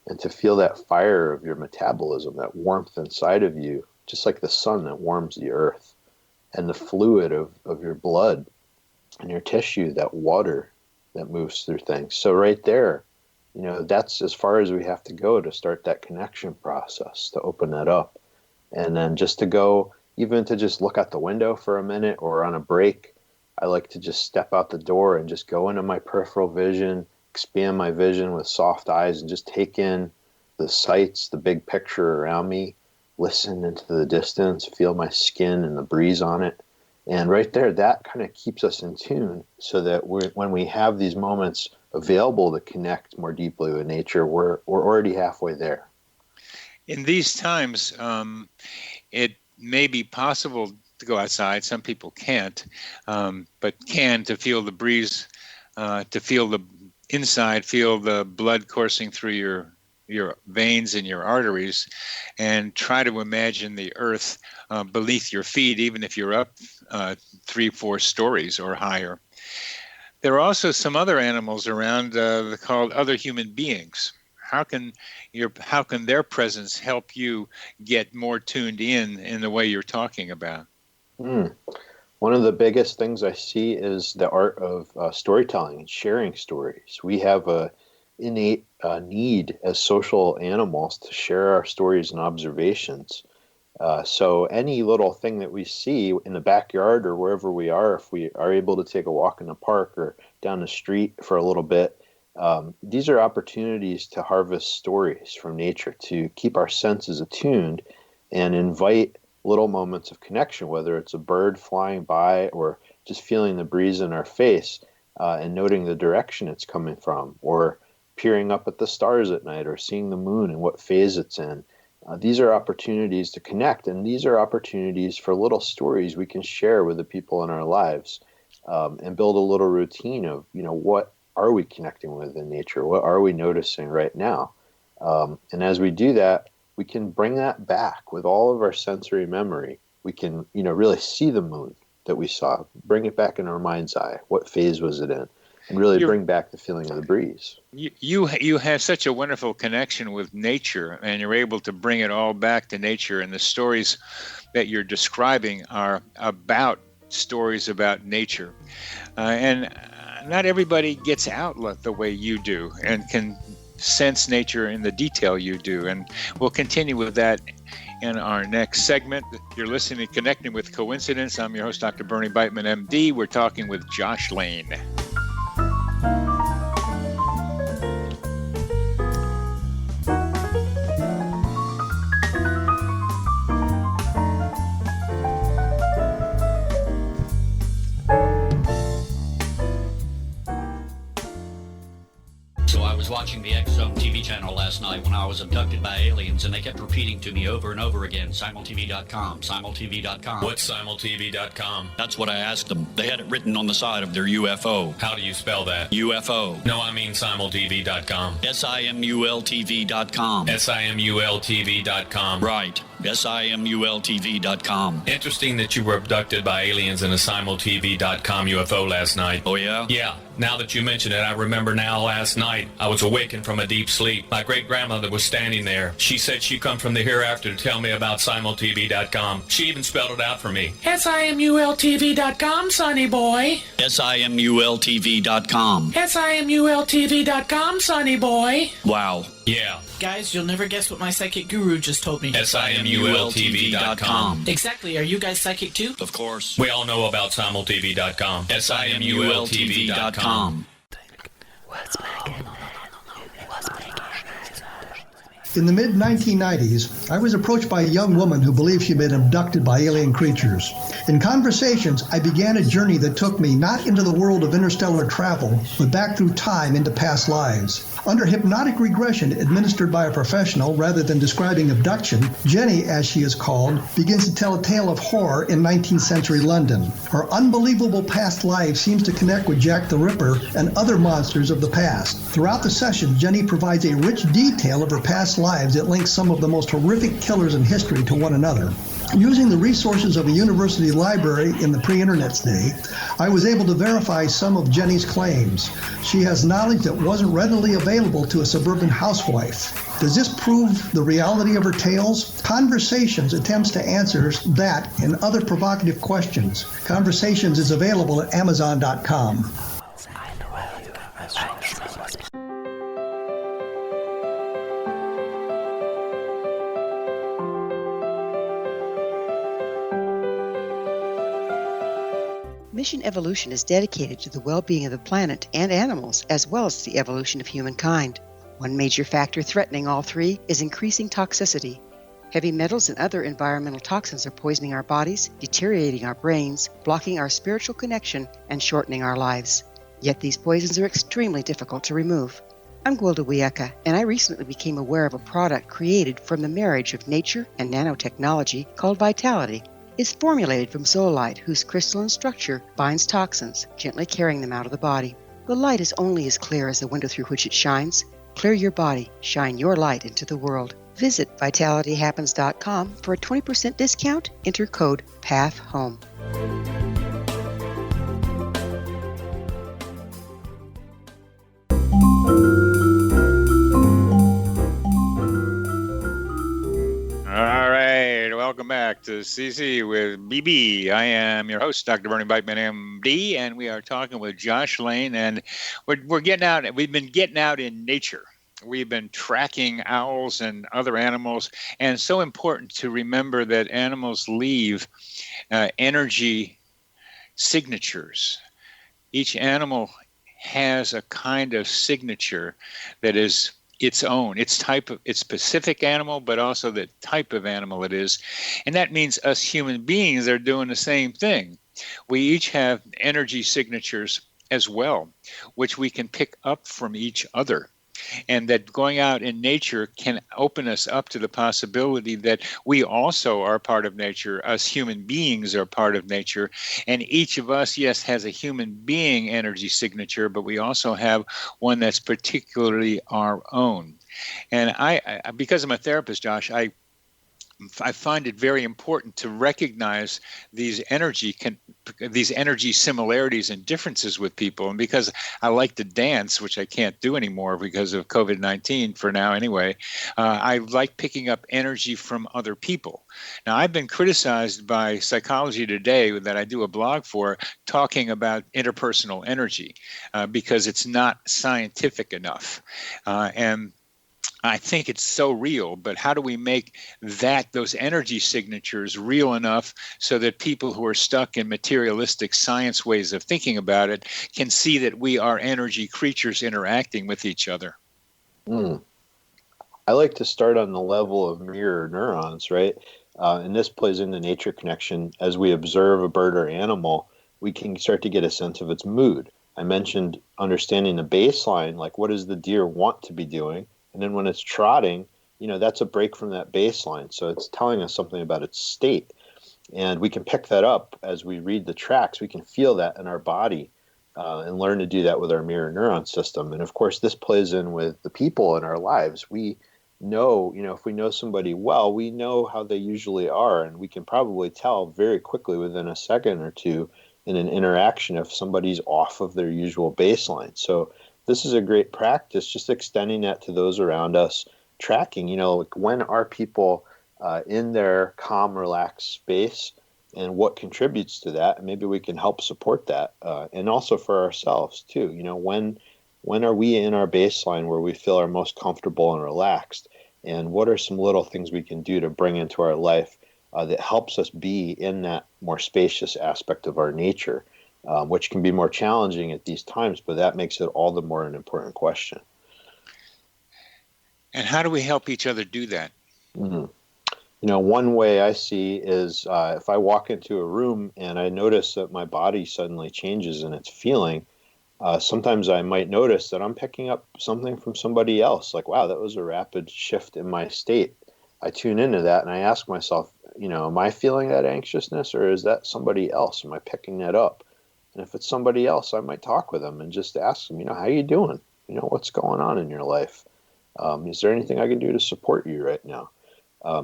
And to feel that fire of your metabolism, that warmth inside of you, just like the sun that warms the earth, and the fluid of your blood and your tissue, that water that moves through things. So right there, that's as far as we have to go to start that connection process, to open that up. And then just to go, even to just look out the window for a minute or on a break, I like to just step out the door and just go into my peripheral vision, expand my vision with soft eyes, and just take in the sights, the big picture around me, listen into the distance, feel my skin and the breeze on it. And right there, that kind of keeps us in tune so that when we have these moments available to connect more deeply with nature, we're already halfway there. In these times, it may be possible to go outside. Some people can't, but can, to feel the breeze, to feel the inside, feel the blood coursing through your veins and your arteries, and try to imagine the earth beneath your feet, even if you're up 3-4 stories or higher. There are also some other animals around called other human beings. How can their presence help you get more tuned in the way you're talking about? One of the biggest things I see is the art of storytelling and sharing stories. We have a innate need as social animals to share our stories and observations. So any little thing that we see in the backyard or wherever we are, if we are able to take a walk in the park or down the street for a little bit, these are opportunities to harvest stories from nature, to keep our senses attuned and invite little moments of connection, whether it's a bird flying by or just feeling the breeze in our face and noting the direction it's coming from, or peering up at the stars at night or seeing the moon and what phase it's in. These are opportunities to connect, and these are opportunities for little stories we can share with the people in our lives and build a little routine of, what are we connecting with in nature? What are we noticing right now? And as we do that, we can bring that back with all of our sensory memory. We can, really see the moon that we saw, bring it back in our mind's eye. What phase was it in? And really bring back the feeling of the breeze. You have such a wonderful connection with nature, and you're able to bring it all back to nature. And the stories that you're describing are about stories about nature. And not everybody gets outlet the way you do and can sense nature in the detail you do. And we'll continue with that in our next segment. You're listening to Connecting with Coincidence. I'm your host, Dr. Bernie Beitman, MD. We're talking with Josh Lane. watching the X Zone TV channel last night when I was abducted by aliens, and they kept repeating to me over and over again, simultv.com, simultv.com. What's simultv.com? That's what I asked them. They had it written on the side of their UFO. How do you spell that? UFO. No, I mean simultv.com. simultv.com. simultv.com. Right. simultv.com. Interesting that you were abducted by aliens in a simultv.com UFO last night. Oh, yeah? Yeah. Now that you mention it, I remember now last night I was awakened from a deep sleep. My great-grandmother was standing there. She said she'd come from the hereafter to tell me about simultv.com. She even spelled it out for me. simultv.com, sonny boy. simultv.com. simultv.com, sonny boy. Wow. Yeah. Guys, you'll never guess what my psychic guru just told me. simultv.com. Exactly. Are you guys psychic too? Of course. We all know about simultv.com. simultv.com. In the mid-1990s, I was approached by a young woman who believed she'd been abducted by alien creatures. In conversations, I began a journey that took me not into the world of interstellar travel, but back through time into past lives. Under hypnotic regression administered by a professional rather than describing abduction, Jenny, as she is called, begins to tell a tale of horror in 19th century London. Her unbelievable past life seems to connect with Jack the Ripper and other monsters of the past. Throughout the session, Jenny provides a rich detail of her past lives that links some of the most horrific killers in history to one another. Using the resources of a university library in the pre-internet's day, I was able to verify some of Jenny's claims. She has knowledge that wasn't readily available to a suburban housewife. Does this prove the reality of her tales? Conversations attempts to answer that and other provocative questions. Conversations is available at Amazon.com. Mission Evolution is dedicated to the well-being of the planet and animals, as well as the evolution of humankind. One major factor threatening all three is increasing toxicity. Heavy metals and other environmental toxins are poisoning our bodies, deteriorating our brains, blocking our spiritual connection, and shortening our lives. Yet these poisons are extremely difficult to remove. I'm Gwilda Wiyaka, and I recently became aware of a product created from the marriage of nature and nanotechnology called Vitality. It's formulated from zoolite, whose crystalline structure binds toxins, gently carrying them out of the body. The light is only as clear as the window through which it shines. Clear your body, shine your light into the world. Visit vitalityhappens.com for a 20% discount. Enter code PATHHOME. All right, welcome back to CC with BB. I am your host, Dr. Bernie Beitman, MD, and we are talking with Josh Lane, and we're getting out. We've been getting out in nature. We've been tracking owls and other animals, and it's so important to remember that animals leave energy signatures. Each animal has a kind of signature that is its own, its specific animal, but also the type of animal it is. And that means us human beings are doing the same thing. We each have energy signatures as well, which we can pick up from each other. And that going out in nature can open us up to the possibility that we also are part of nature. Us human beings are part of nature. And each of us, yes, has a human being energy signature, but we also have one that's particularly our own. And I because I'm a therapist, Josh, I find it very important to recognize these energy similarities and differences with people. And because I like to dance, which I can't do anymore because of COVID-19 for now anyway, I like picking up energy from other people. Now, I've been criticized by Psychology Today, that I do a blog for, talking about interpersonal energy because it's not scientific enough. And I think it's so real, but how do we make those energy signatures real enough so that people who are stuck in materialistic science ways of thinking about it can see that we are energy creatures interacting with each other? I like to start on the level of mirror neurons, right? And this plays into nature connection. As we observe a bird or animal, we can start to get a sense of its mood. I mentioned understanding the baseline, like what does the deer want to be doing? And then when it's trotting, that's a break from that baseline. So it's telling us something about its state. And we can pick that up as we read the tracks. We can feel that in our body and learn to do that with our mirror neuron system. And of course, this plays in with the people in our lives. We know, if we know somebody well, we know how they usually are. And we can probably tell very quickly within a second or two in an interaction if somebody's off of their usual baseline. So this is a great practice, just extending that to those around us, tracking, like when are people in their calm, relaxed space and what contributes to that. And maybe we can help support that. And also for ourselves too, when are we in our baseline where we feel our most comfortable and relaxed? And what are some little things we can do to bring into our life that helps us be in that more spacious aspect of our nature, which can be more challenging at these times, but that makes it all the more an important question. And how do we help each other do that? Mm-hmm. One way I see is if I walk into a room and I notice that my body suddenly changes in its feeling, sometimes I might notice that I'm picking up something from somebody else. Like, wow, that was a rapid shift in my state. I tune into that and I ask myself, am I feeling that anxiousness or is that somebody else? Am I picking that up? And if it's somebody else, I might talk with them and just ask them, how you doing? What's going on in your life? Is there anything I can do to support you right now?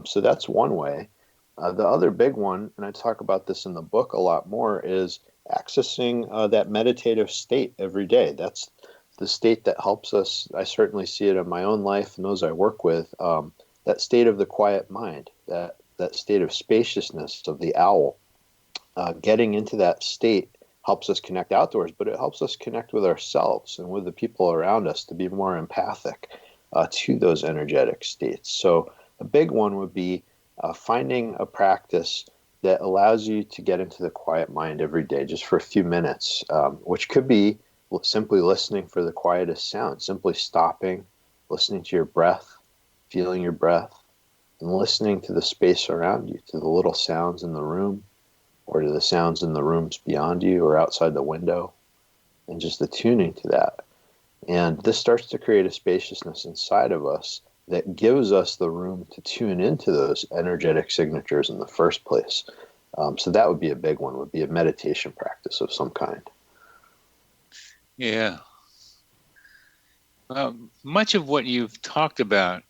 So that's one way. The other big one, and I talk about this in the book a lot more, is accessing that meditative state every day. That's the state that helps us. I certainly see it in my own life and those I work with. That state of the quiet mind, that state of spaciousness of the owl. Getting into that state helps us connect outdoors, but it helps us connect with ourselves and with the people around us to be more empathic to those energetic states. So a big one would be finding a practice that allows you to get into the quiet mind every day, just for a few minutes, which could be simply listening for the quietest sound, simply stopping, listening to your breath, feeling your breath, and listening to the space around you, to the little sounds in the room, or to the sounds in the rooms beyond you or outside the window, and just attuning to that. And this starts to create a spaciousness inside of us that gives us the room to tune into those energetic signatures in the first place. So that would be a big one, would be a meditation practice of some kind. Yeah. Much of what you've talked about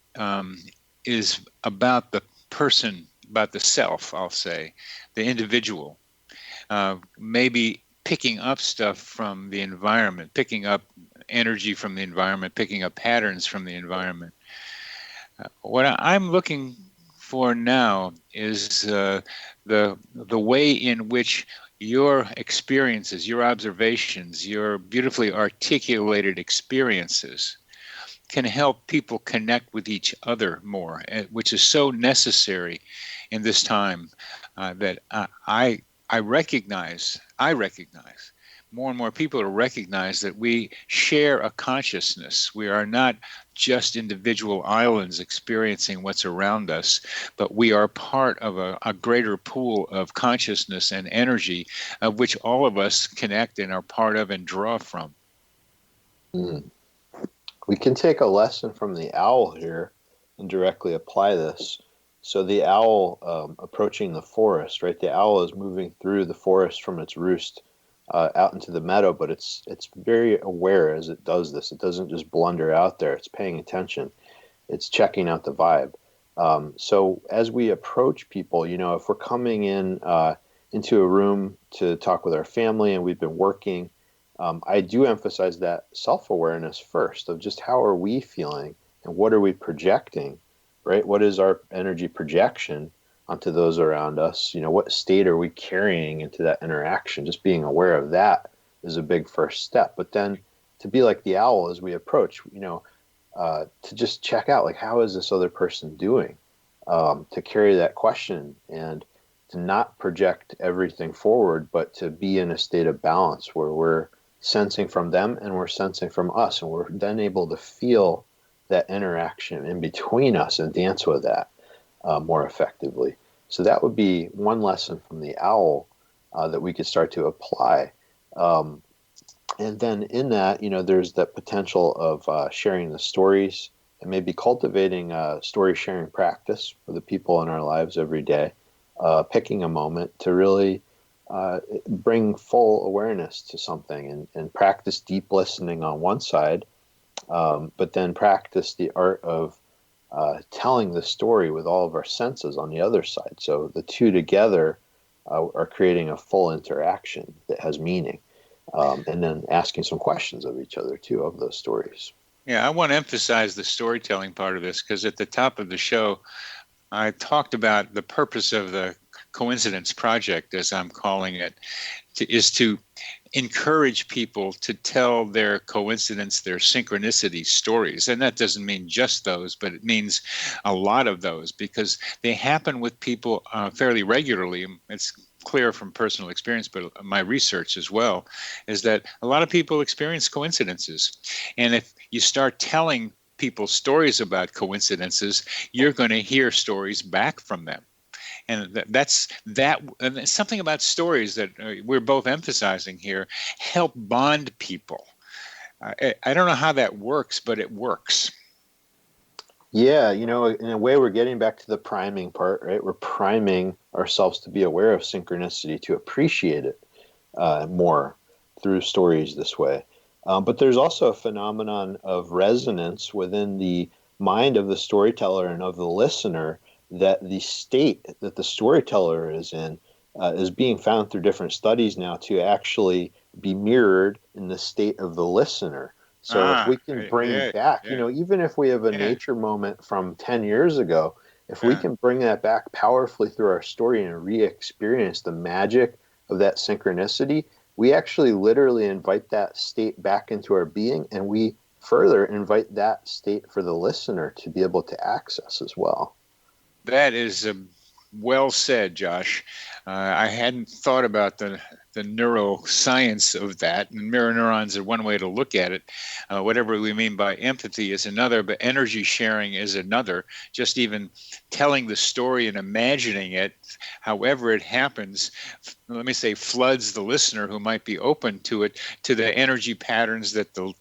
is about the person, about the self, I'll say, the individual. Maybe picking up stuff from the environment, picking up energy from the environment, picking up patterns from the environment. What I'm looking for now is the way in which your experiences, your observations, your beautifully articulated experiences can help people connect with each other more, which is so necessary in this time that I recognize more and more people are recognize that we share a consciousness. We are not just individual islands experiencing what's around us, but we are part of a greater pool of consciousness and energy of which all of us connect and are part of and draw from. We can take a lesson from the owl here and directly apply this. So the owl approaching the forest, right? The owl is moving through the forest from its roost out into the meadow, but it's very aware as it does this. It doesn't just blunder out there. It's paying attention. It's checking out the vibe. So as we approach people, if we're coming in into a room to talk with our family and we've been working, I do emphasize that self-awareness first of just how are we feeling and what are we projecting, right? What is our energy projection onto those around us? What state are we carrying into that interaction? Just being aware of that is a big first step. But then to be like the owl as we approach, to just check out, like, how is this other person doing? To carry that question and to not project everything forward, but to be in a state of balance where we're sensing from them and we're sensing from us. And we're then able to feel that interaction in between us and dance with that more effectively. So that would be one lesson from the owl that we could start to apply. And then in that, there's that potential of sharing the stories and maybe cultivating a story sharing practice for the people in our lives every day, picking a moment to really bring full awareness to something and practice deep listening on one side, but then practice the art of telling the story with all of our senses on the other side. So the two together are creating a full interaction that has meaning. And then asking some questions of each other, too, of those stories. Yeah, I want to emphasize the storytelling part of this, because at the top of the show, I talked about the purpose of the Coincidence Project, as I'm calling it, is to encourage people to tell their coincidence, their synchronicity stories. And that doesn't mean just those, but it means a lot of those, because they happen with people fairly regularly. It's clear from personal experience, but my research as well, is that a lot of people experience coincidences. And if you start telling people stories about coincidences, you're going to hear stories back from them. And that's something about stories that we're both emphasizing here help bond people. I don't know how that works, but it works. Yeah, in a way, we're getting back to the priming part, right? We're priming ourselves to be aware of synchronicity, to appreciate it more through stories this way. But there's also a phenomenon of resonance within the mind of the storyteller and of the listener, that the state that the storyteller is in is being found through different studies now to actually be mirrored in the state of the listener. So if we can bring back, even if we have a nature moment from 10 years ago, if we can bring that back powerfully through our story and re-experience the magic of that synchronicity, we actually literally invite that state back into our being, and we further invite that state for the listener to be able to access as well. That is well said, Josh. I hadn't thought about the neuroscience of that. And mirror neurons are one way to look at it. Whatever we mean by empathy is another, but energy sharing is another. Just even telling the story and imagining it, however it happens, let me say, floods the listener who might be open to it, to the energy patterns that the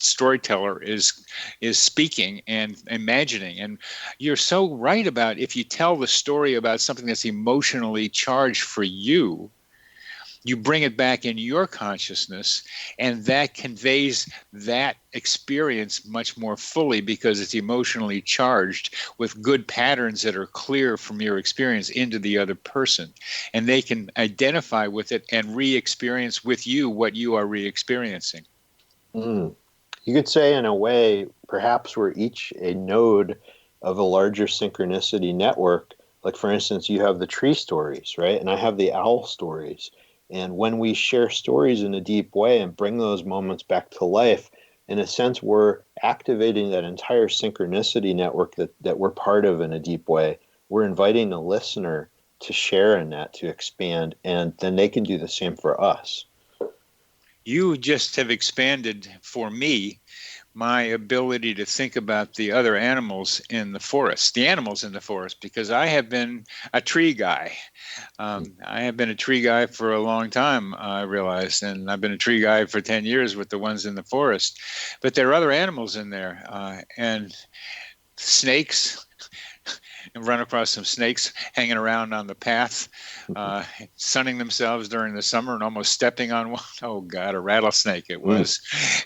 storyteller is speaking and imagining. And you're so right about, if you tell the story about something that's emotionally charged for you, you bring it back in your consciousness, and that conveys that experience much more fully because it's emotionally charged with good patterns that are clear from your experience into the other person. And they can identify with it and re-experience with you what you are re-experiencing. You could say, in a way, perhaps we're each a node of a larger synchronicity network. Like, for instance, you have the tree stories, right? And I have the owl stories. And when we share stories in a deep way and bring those moments back to life, in a sense, we're activating that entire synchronicity network that we're part of in a deep way. We're inviting the listener to share in that, to expand, and then they can do the same for us. You just have expanded for me my ability to think about the other animals in the forest, because I have been a tree guy. I have been a tree guy for a long time, I realized, and I've been a tree guy for 10 years with the ones in the forest. But there are other animals in there, and snakes. And run across some snakes hanging around on the path, sunning themselves during the summer and almost stepping on one. Oh, God, a rattlesnake it was.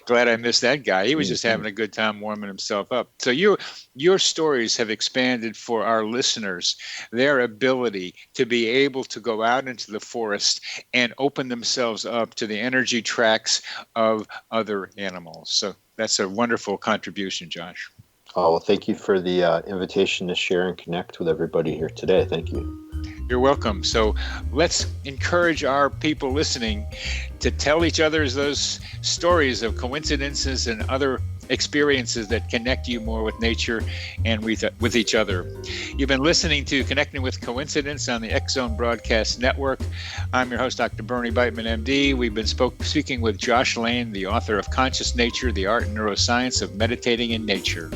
Glad I missed that guy. He was just having a good time warming himself up. So your stories have expanded for our listeners their ability to be able to go out into the forest and open themselves up to the energy tracks of other animals. So that's a wonderful contribution, Josh. Oh, well, thank you for the invitation to share and connect with everybody here today. Thank you. You're welcome. So let's encourage our people listening to tell each other those stories of coincidences and other experiences that connect you more with nature and with each other. You've been listening to Connecting with Coincidence on the X-Zone Broadcast Network. I'm your host, Dr. Bernie Beitman, MD. We've been speaking with Josh Lane, the author of Conscious Nature, the Art and Neuroscience of Meditating in Nature.